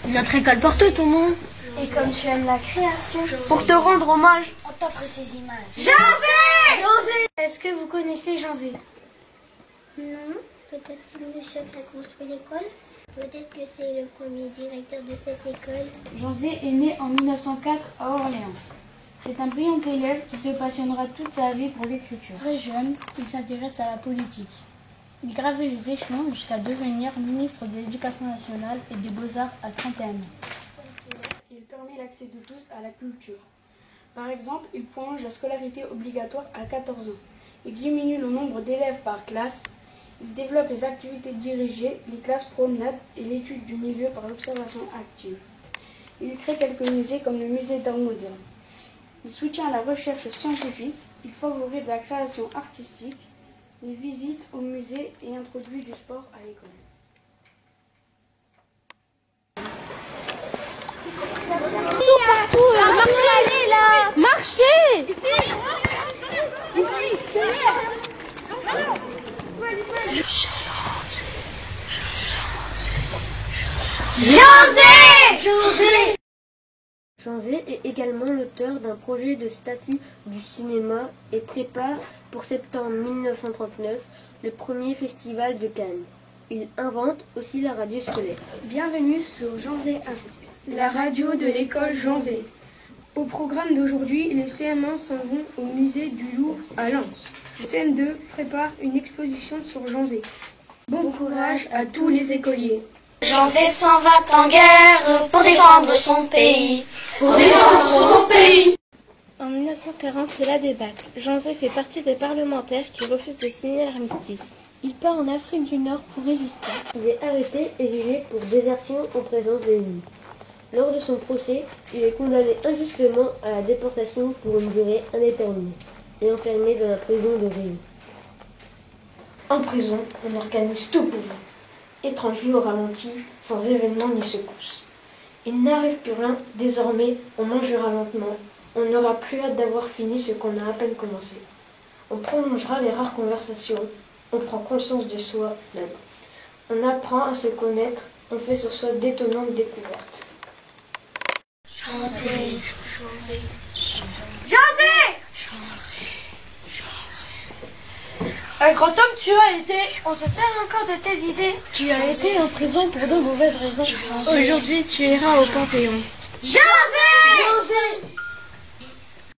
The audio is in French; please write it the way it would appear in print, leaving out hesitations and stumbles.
Notre école porte ton nom. Et comme tu aimes la création, Pour te rendre hommage, on t'offre ces images. Janzé! Est-ce que vous connaissez Janzé? Non, peut-être c'est le monsieur qui a construit l'école. Peut-être que c'est le premier directeur de cette école. Janzé est né en 1904 à Orléans. C'est un brillant élève qui se passionnera toute sa vie pour l'écriture. Très jeune, il s'intéresse à la politique. Il gravit les échelons jusqu'à devenir ministre de l'Éducation nationale et des Beaux-Arts à 31 ans. Il permet l'accès de tous à la culture. Par exemple, il prolonge la scolarité obligatoire à 14 ans. Il diminue le nombre d'élèves par classe. Il développe les activités dirigées, les classes promenades et l'étude du milieu par l'observation active. Il crée quelques musées comme le musée d'art moderne. Il soutient la recherche scientifique, il favorise la création artistique, les visites au musée et introduit du sport à l'école. marchez là! Marchez! Janzé est également l'auteur d'un projet de statut du cinéma et prépare pour septembre 1939 le premier festival de Cannes. Il invente aussi la radio scolaire. Bienvenue sur Janzé 1, la radio de l'école Janzé. Au programme d'aujourd'hui, les CM1 s'en vont au musée du Louvre à Lens. Les CM2 préparent une exposition sur Janzé. Bon courage à tous les écoliers. Janzé s'en va en guerre pour défendre son pays. Pour défendre son pays. En 1940, c'est la débâcle. Janzé fait partie des parlementaires qui refusent de signer l'armistice. Il part en Afrique du Nord pour résister. Il est arrêté et jugé pour désertion en présence de l'ennemi. Lors de son procès, il est condamné injustement à la déportation pour une durée indéterminée et enfermé dans la prison de Rio. En prison, on organise tout pour vous. Étrange vie au ralenti, sans événement ni secousse. Il n'arrive plus rien, désormais on mangera lentement. On n'aura plus hâte d'avoir fini ce qu'on a à peine commencé. On prolongera les rares conversations, on prend conscience de soi même. On apprend à se connaître, on fait sur soi d'étonnantes découvertes. Janzé, Janzé, Un grand homme tu as été, on se sert encore de tes idées. Tu as été en prison pour de mauvaises raisons. Aujourd'hui, tu iras au Panthéon. Janzé!